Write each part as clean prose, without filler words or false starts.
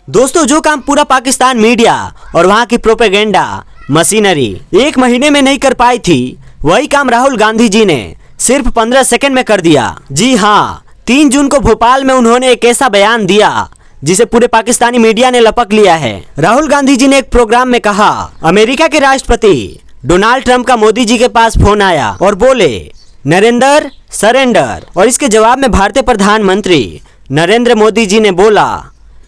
दोस्तों, जो काम पूरा पाकिस्तान मीडिया और वहाँ की प्रोपेगेंडा मशीनरी 1 महीने में नहीं कर पाई थी, वही काम राहुल गांधी जी ने सिर्फ 15 सेकंड में कर दिया। जी हाँ, 3 जून को भोपाल में उन्होंने एक ऐसा बयान दिया जिसे पूरे पाकिस्तानी मीडिया ने लपक लिया है। राहुल गांधी जी ने एक प्रोग्राम में कहा, अमेरिका के राष्ट्रपति डोनाल्ड ट्रंप का मोदी जी के पास फोन आया और बोले, नरेंद्र सरेंडर। और इसके जवाब में भारतीय प्रधानमंत्री नरेंद्र मोदी जी ने बोला,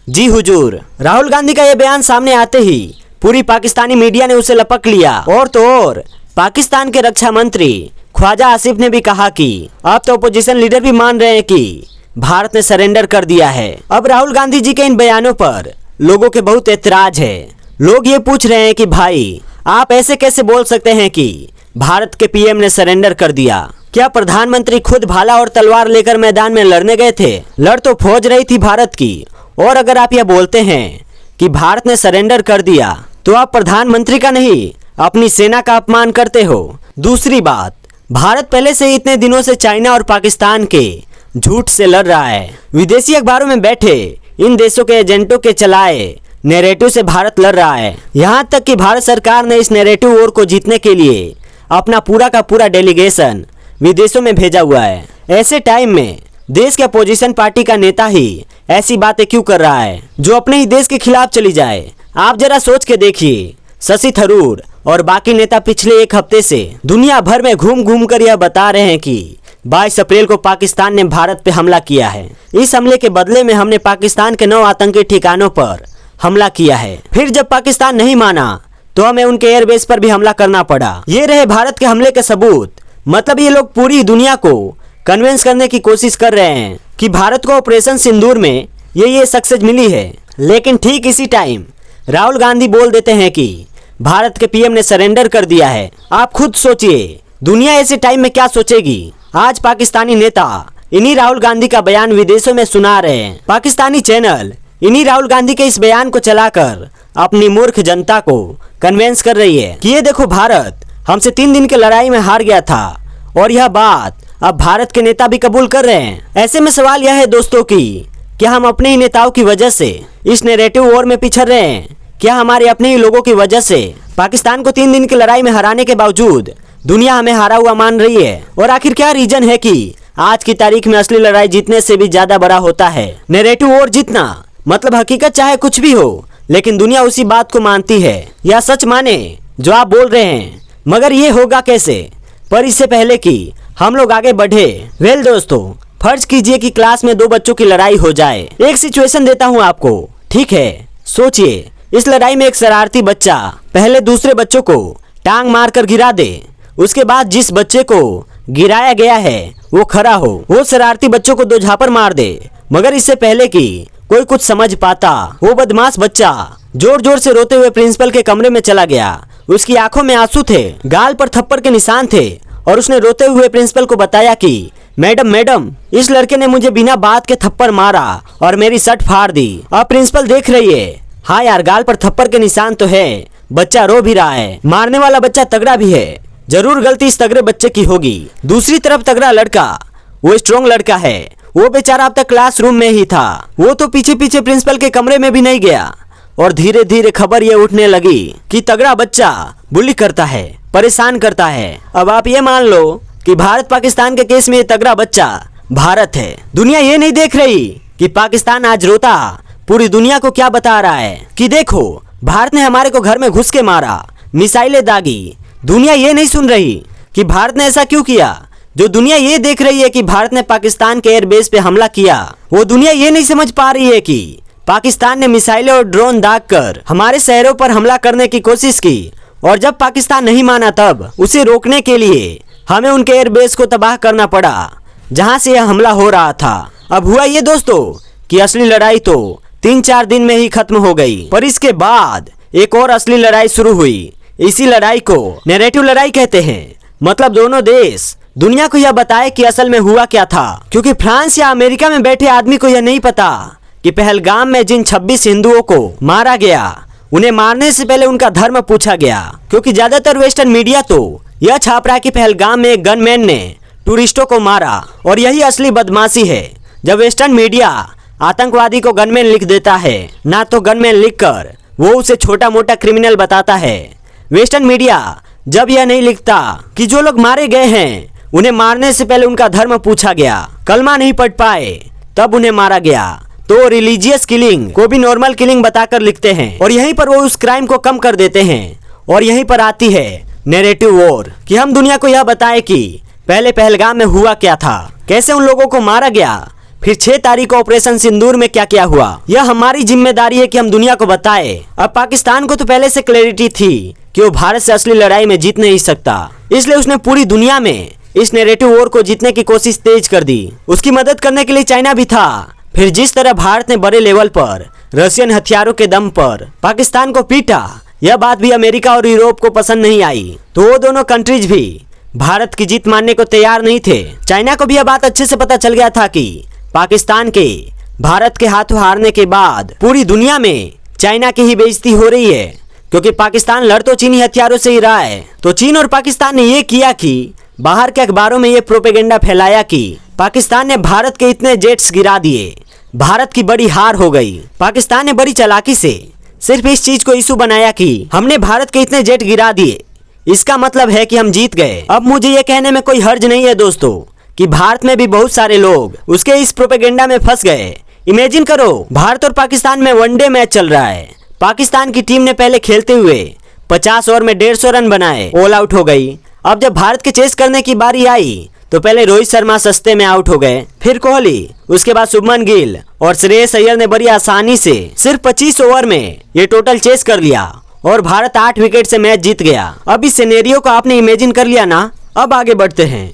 जी हुजूर। राहुल गांधी का यह बयान सामने आते ही पूरी पाकिस्तानी मीडिया ने उसे लपक लिया। और तो और पाकिस्तान के रक्षा मंत्री ख्वाजा आसिफ ने भी कहा कि अब तो अपोजिशन लीडर भी मान रहे हैं कि भारत ने सरेंडर कर दिया है। अब राहुल गांधी जी के इन बयानों पर लोगों के बहुत एतराज है। लोग ये पूछ रहे हैं कि भाई, आप ऐसे कैसे बोल सकते हैं कि भारत के पीएम ने सरेंडर कर दिया? क्या प्रधानमंत्री खुद भाला और तलवार लेकर मैदान में लड़ने गए थे? लड़ तो फौज रही थी भारत की। और अगर आप यह बोलते हैं कि भारत ने सरेंडर कर दिया, तो आप प्रधानमंत्री का नहीं, अपनी सेना का अपमान करते हो। दूसरी बात, भारत पहले से ही इतने दिनों से चाइना और पाकिस्तान के झूठ से लड़ रहा है। विदेशी अखबारों में बैठे इन देशों के एजेंटों के चलाए नैरेटिव से भारत लड़ रहा है। यहाँ तक कि भारत सरकार ने इस नैरेटिव वॉर को जीतने के लिए अपना पूरा का पूरा डेलीगेशन विदेशों में भेजा हुआ है। ऐसे टाइम में देश के अपोजिशन पार्टी का नेता ही ऐसी बातें क्यों कर रहा है जो अपने ही देश के खिलाफ चली जाए? आप जरा सोच के देखिए। शशि थरूर और बाकी नेता पिछले 1 हफ्ते से दुनिया भर में घूम घूम कर यह बता रहे हैं कि 22 अप्रैल को पाकिस्तान ने भारत पे हमला किया है। इस हमले के बदले में हमने पाकिस्तान के 9 आतंकी ठिकानों पर हमला किया है। फिर जब पाकिस्तान नहीं माना तो हमें उनके एयरबेस पर भी हमला करना पड़ा। ये रहे भारत के हमले के सबूत। मतलब ये लोग पूरी दुनिया को कन्विंस करने की कोशिश कर रहे हैं कि भारत को ऑपरेशन सिंदूर में ये सक्सेस मिली है। लेकिन ठीक इसी टाइम राहुल गांधी बोल देते हैं कि भारत के पीएम ने सरेंडर कर दिया है। आप खुद सोचिए, दुनिया ऐसे टाइम में क्या सोचेगी? आज पाकिस्तानी नेता इन्हीं राहुल गांधी का बयान विदेशों में सुना रहे हैं। पाकिस्तानी चैनल इन्हीं राहुल गांधी के इस बयान को चलाकर अपनी मूर्ख जनता को कन्विंस कर रही है कि ये देखो, भारत हमसे 3 दिन की लड़ाई में हार गया था। और यह बात अब भारत के नेता भी कबूल कर रहे हैं। ऐसे में सवाल यह है दोस्तों कि क्या हम अपने ही नेताओं की वजह से इस नैरेटिव वॉर में पिछड़ रहे हैं? क्या हमारे अपने ही लोगों की वजह से पाकिस्तान को 3 दिन की लड़ाई में हराने के बावजूद दुनिया हमें हारा हुआ मान रही है? और आखिर क्या रीजन है कि आज की तारीख में असली लड़ाई जीतने से भी ज्यादा बड़ा होता है नैरेटिव वॉर जीतना? मतलब हकीकत चाहे कुछ भी हो, लेकिन दुनिया उसी बात को मानती है या सच माने जो आप बोल रहे हैं। मगर ये होगा कैसे? पर इससे पहले कि हम लोग आगे बढ़े, दोस्तों, फर्ज कीजिए कि क्लास में 2 बच्चों की लड़ाई हो जाए। एक सिचुएशन देता हूँ आपको, ठीक है? सोचिए, इस लड़ाई में एक शरारती बच्चा पहले दूसरे बच्चों को टांग मारकर गिरा दे। उसके बाद जिस बच्चे को गिराया गया है वो खड़ा हो, वो शरारती बच्चों को 2 झापड़ मार दे। मगर इससे पहले कि कोई कुछ समझ पाता, वो बदमाश बच्चा जोर जोर से रोते हुए प्रिंसिपल के कमरे में चला गया। उसकी आंखों में आंसू थे, गाल पर थप्पड़ के निशान थे और उसने रोते हुए प्रिंसिपल को बताया कि मैडम, इस लड़के ने मुझे बिना बात के थप्पड़ मारा और मेरी शर्ट फाड़ दी। अब प्रिंसिपल देख रही है, हाँ यार, गाल पर थप्पड़ के निशान तो है, बच्चा रो भी रहा है। मारने वाला बच्चा तगड़ा भी है, जरूर गलती इस तगड़े बच्चे की होगी। दूसरी तरफ तगड़ा लड़का, वो स्ट्रॉन्ग लड़का है, वो बेचारा अब तक क्लासरूम में ही था। वो तो पीछे पीछे प्रिंसिपल के कमरे में भी नहीं गया। और धीरे धीरे खबर ये उठने लगी कि तगड़ा बच्चा बुली करता है, परेशान करता है। अब आप ये मान लो कि भारत पाकिस्तान के केस में ये तगड़ा बच्चा भारत है। दुनिया ये नहीं देख रही कि पाकिस्तान आज रोता पूरी दुनिया को क्या बता रहा है कि देखो, भारत ने हमारे को घर में घुस के मारा, मिसाइलें दागी। दुनिया ये नहीं सुन रही कि भारत ने ऐसा क्यों किया। जो दुनिया ये देख रही है कि भारत ने पाकिस्तान के एयरबेस पे हमला किया, वो दुनिया ये नहीं समझ पा रही है कि पाकिस्तान ने मिसाइलें और ड्रोन दागकर हमारे शहरों पर हमला करने की कोशिश की। और जब पाकिस्तान नहीं माना, तब उसे रोकने के लिए हमें उनके एयरबेस को तबाह करना पड़ा जहां से यह हमला हो रहा था। अब हुआ ये दोस्तों कि असली लड़ाई तो 3-4 दिन में ही खत्म हो गई, पर इसके बाद एक और असली लड़ाई शुरू हुई। इसी लड़ाई को नैरेटिव लड़ाई कहते हैं। मतलब दोनों देश दुनिया को यह बताए कि असल में हुआ क्या था। क्योंकि फ्रांस या अमेरिका में बैठे आदमी को यह नहीं पता कि पहलगाम में जिन 26 हिंदुओं को मारा गया, उन्हें मारने से पहले उनका धर्म पूछा गया। क्योंकि ज्यादातर वेस्टर्न मीडिया तो यह छाप रहा है कि पहलगाम में एक गनमैन ने टूरिस्टों को मारा, और यही असली बदमाशी है। जब वेस्टर्न मीडिया आतंकवादी को गनमैन लिख देता है, ना तो गनमैन लिखकर वो उसे छोटा मोटा क्रिमिनल बताता है। वेस्टर्न मीडिया जब यह नहीं लिखता कि जो लोग मारे गए हैं उन्हें मारने से पहले उनका धर्म पूछा गया, कलमा नहीं पढ़ पाए तब उन्हें मारा गया, तो रिलीजियस किलिंग को भी नॉर्मल किलिंग बताकर लिखते हैं और यहीं पर वो उस क्राइम को कम कर देते हैं। और यहीं पर आती है नैरेटिव वॉर कि हम दुनिया को यह बताएं कि पहले पहलगाम में हुआ क्या था, कैसे उन लोगों को मारा गया, फिर 6 तारीख को ऑपरेशन सिंदूर में क्या क्या हुआ। यह हमारी जिम्मेदारी है कि हम दुनिया को बताएं। अब पाकिस्तान को तो पहले से क्लैरिटी थी कि वो भारत से असली लड़ाई में जीत नहीं सकता, इसलिए उसने पूरी दुनिया में इस नैरेटिव वॉर को जीतने की कोशिश तेज कर दी। उसकी मदद करने के लिए चाइना भी था। फिर जिस तरह भारत ने बड़े लेवल पर रशियन हथियारों के दम पर पाकिस्तान को पीटा, यह बात भी अमेरिका और यूरोप को पसंद नहीं आई, तो वो दोनों कंट्रीज भी भारत की जीत मानने को तैयार नहीं थे। चाइना को भी यह बात अच्छे से पता चल गया था कि पाकिस्तान के भारत के हाथों हारने के बाद पूरी दुनिया में चाइना की ही बेइज्जती हो रही है, क्योंकि पाकिस्तान लड़ तो चीनी हथियारों से ही रहा है। तो चीन और पाकिस्तान ने ये किया कि बाहर के अखबारों में ये प्रोपेगेंडा फैलाया कि पाकिस्तान ने भारत के इतने जेट्स गिरा दिए, भारत की बड़ी हार हो गई। पाकिस्तान ने बड़ी चालाकी से सिर्फ इस चीज को इशू बनाया कि हमने भारत के इतने जेट गिरा दिए, इसका मतलब है कि हम जीत गए। अब मुझे ये कहने में कोई हर्ज नहीं है दोस्तों कि भारत में भी बहुत सारे लोग उसके इस प्रोपेगेंडा में फंस गए। इमेजिन करो, भारत और पाकिस्तान में वनडे मैच चल रहा है। पाकिस्तान की टीम ने पहले खेलते हुए 50 ओवर में 150 रन बनाए, ऑल आउट हो गई। अब जब भारत के चेस करने की बारी आई तो पहले रोहित शर्मा सस्ते में आउट हो गए, फिर कोहली, उसके बाद शुभमन गिल और श्रेयस अय्यर ने बड़ी आसानी से सिर्फ 25 ओवर में ये टोटल चेस कर लिया और भारत 8 विकेट से मैच जीत गया। अब इस सिनेरियो को आपने इमेजिन कर लिया ना। अब आगे बढ़ते हैं।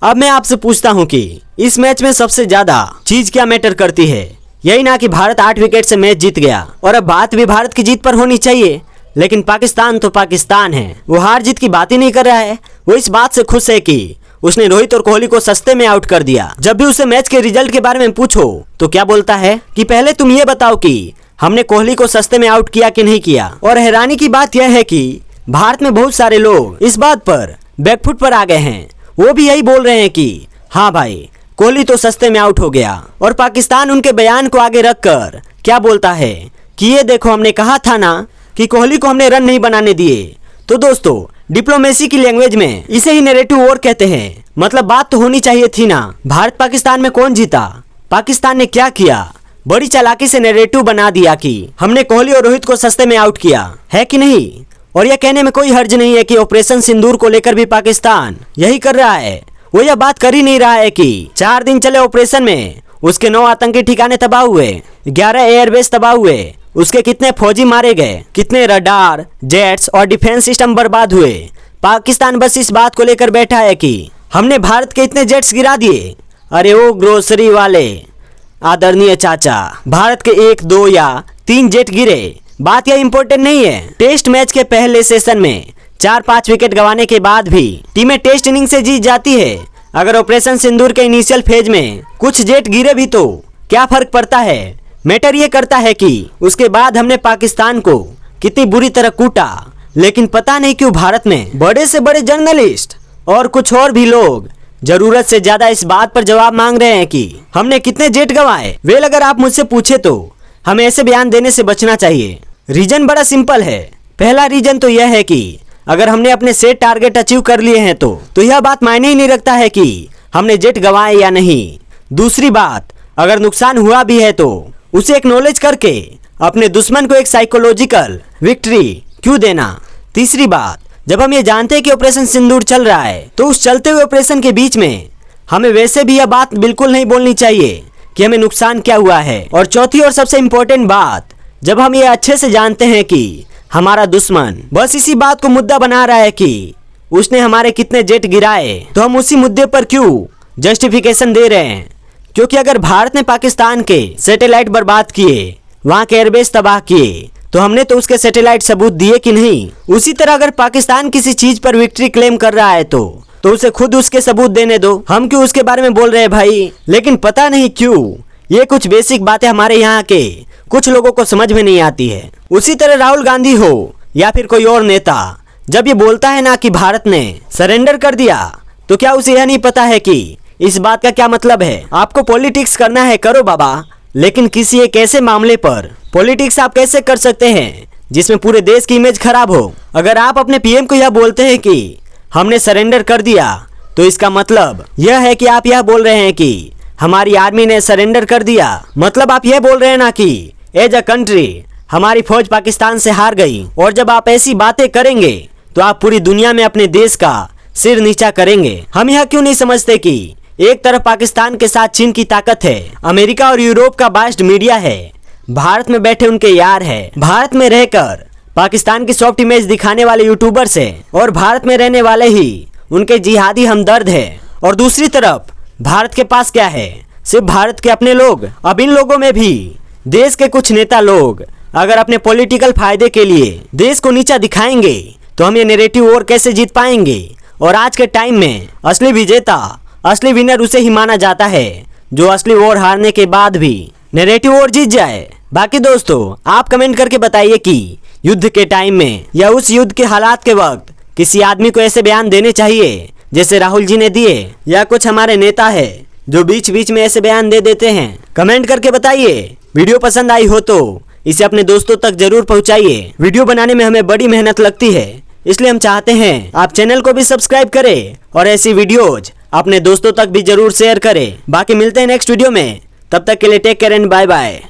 अब मैं आपसे पूछता हूं कि इस मैच में सबसे ज्यादा चीज क्या मैटर करती है? यही ना कि भारत 8 विकेट से मैच जीत गया। और अब बात भी भारत की जीत पर होनी चाहिए, लेकिन पाकिस्तान तो पाकिस्तान है, वो हार जीत की बात ही नहीं कर रहा है। वो इस बात से खुश है कि उसने रोहित और कोहली को सस्ते में आउट कर दिया। जब भी उसे मैच के रिजल्ट के बारे में पूछो तो क्या बोलता है कि पहले तुम ये बताओ कि हमने कोहली को सस्ते में आउट किया कि नहीं किया। और हैरानी की बात यह है कि भारत में बहुत सारे लोग इस बात पर बैकफुट पर आ गए हैं। वो भी यही बोल रहे हैं कि हाँ भाई, कोहली तो सस्ते में आउट हो गया। और पाकिस्तान उनके बयान को आगे रखकर क्या बोलता है कि ये देखो, हमने कहा था ना कि कोहली को हमने रन नहीं बनाने दिए। तो दोस्तों, डिप्लोमेसी की लैंग्वेज में इसे ही नैरेटिव वॉर कहते हैं। मतलब बात तो होनी चाहिए थी ना, भारत पाकिस्तान में कौन जीता, पाकिस्तान ने क्या किया। बड़ी चालाकी से नैरेटिव बना दिया कि हमने कोहली और रोहित को सस्ते में आउट किया, है कि नहीं। और यह कहने में कोई हर्ज नहीं है कि ऑपरेशन सिंदूर को लेकर भी पाकिस्तान यही कर रहा है। वो यह बात कर ही नहीं रहा है कि 4 दिन चले ऑपरेशन में उसके 9 आतंकी ठिकाने तबाह हुए, 11 एयरबेस तबाह हुए, उसके कितने फौजी मारे गए, कितने रडार, जेट्स और डिफेंस सिस्टम बर्बाद हुए। पाकिस्तान बस इस बात को लेकर बैठा है कि हमने भारत के इतने जेट्स गिरा दिए। अरे ओ ग्रोसरी वाले आदरणीय चाचा, भारत के 1, 2 या 3 जेट गिरे, बात यह इम्पोर्टेंट नहीं है। टेस्ट मैच के पहले सेशन में 4-5 विकेट गंवाने के बाद भी टीमें टेस्ट इनिंग से जीत जाती है। अगर ऑपरेशन सिंदूर के इनिशियल फेज में कुछ जेट गिरे भी तो क्या फर्क पड़ता है। मैटर ये करता है कि उसके बाद हमने पाकिस्तान को कितनी बुरी तरह कूटा। लेकिन पता नहीं क्यों भारत में बड़े से बड़े जर्नलिस्ट और कुछ और भी लोग जरूरत से ज्यादा इस बात पर जवाब मांग रहे हैं कि हमने कितने जेट गंवाए। वेल, अगर आप मुझसे पूछे तो हमें ऐसे बयान देने से बचना चाहिए। रीजन बड़ा सिंपल है। पहला रीजन तो यह है कि अगर हमने अपने सेट टारगेट अचीव कर लिए हैं तो यह बात मायने ही नहीं रखता है कि हमने जेट गंवाए या नहीं। दूसरी बात, अगर नुकसान हुआ भी है तो उसे एक्नॉलेज करके अपने दुश्मन को एक साइकोलॉजिकल विक्ट्री क्यों देना। तीसरी बात, जब हम ये जानते हैं कि ऑपरेशन सिंदूर चल रहा है तो उस चलते हुए ऑपरेशन के बीच में हमें वैसे भी यह बात बिल्कुल नहीं बोलनी चाहिए कि हमें नुकसान क्या हुआ है। और चौथी और सबसे इम्पोर्टेंट बात, जब हम ये अच्छे से जानते हैं कि हमारा दुश्मन बस इसी बात को मुद्दा बना रहा है कि उसने हमारे कितने जेट गिराए, तो हम उसी मुद्दे पर क्यों जस्टिफिकेशन दे रहे हैं। क्योंकि अगर भारत ने पाकिस्तान के सैटेलाइट बर्बाद किए, वहां के एयरबेस तबाह किए, तो हमने तो उसके सैटेलाइट सबूत दिए कि नहीं। उसी तरह अगर पाकिस्तान किसी चीज पर विक्ट्री क्लेम कर रहा है तो उसे खुद उसके सबूत देने दो। हम क्यों उसके बारे में बोल रहे हैं भाई। लेकिन पता नहीं क्यों ये कुछ बेसिक बातें हमारे यहाँ के कुछ लोगों को समझ में नहीं आती है। उसी तरह राहुल गांधी हो या फिर कोई और नेता जब ये बोलता है ना कि भारत ने सरेंडर कर दिया, तो क्या उसे यह नहीं पता है कि इस बात का क्या मतलब है। आपको पॉलिटिक्स करना है करो बाबा, लेकिन किसी एक ऐसे मामले पर पॉलिटिक्स आप कैसे कर सकते हैं जिसमें पूरे देश की इमेज खराब हो। अगर आप अपने पीएम को यह बोलते हैं कि हमने सरेंडर कर दिया, तो इसका मतलब यह है कि आप यह बोल रहे हैं कि हमारी आर्मी ने सरेंडर कर दिया। मतलब आप यह बोल रहे हैं ना कि एज अ कंट्री हमारी फौज पाकिस्तान से हार गई। और जब आप ऐसी बातें करेंगे तो आप पूरी दुनिया में अपने देश का सिर नीचा करेंगे। हम यह क्यों नहीं समझते कि एक तरफ पाकिस्तान के साथ चीन की ताकत है, अमेरिका और यूरोप का बास्ट मीडिया है, भारत में बैठे उनके यार है, भारत में रहकर पाकिस्तान की सॉफ्ट इमेज दिखाने वाले यूट्यूबर्स हैं, और भारत में रहने वाले ही उनके जिहादी हमदर्द है। और दूसरी तरफ भारत के पास क्या है? सिर्फ भारत के अपने लोग। अब इन लोगों में भी देश के कुछ नेता लोग अगर अपने पॉलिटिकल फायदे के लिए देश को नीचा दिखाएंगे तो हम ये नैरेटिव वॉर कैसे जीत पाएंगे। और आज के टाइम में असली विजेता, असली विनर उसे ही माना जाता है जो असली वॉर हारने के बाद भी नैरेटिव वॉर जीत जाए। बाकी दोस्तों आप कमेंट करके बताइए कि युद्ध के टाइम में या उस युद्ध के हालात के वक्त किसी आदमी को ऐसे बयान देने चाहिए जैसे राहुल जी ने दिए, या कुछ हमारे नेता है जो बीच बीच में ऐसे बयान दे देते हैं। कमेंट करके बताइए। वीडियो पसंद आई हो तो इसे अपने दोस्तों तक जरूर पहुंचाइए। वीडियो बनाने में हमें बड़ी मेहनत लगती है, इसलिए हम चाहते हैं आप चैनल को भी सब्सक्राइब करें और ऐसी वीडियोज अपने दोस्तों तक भी जरूर शेयर करें। बाकी मिलते हैं नेक्स्ट वीडियो में, तब तक के लिए take care and bye bye.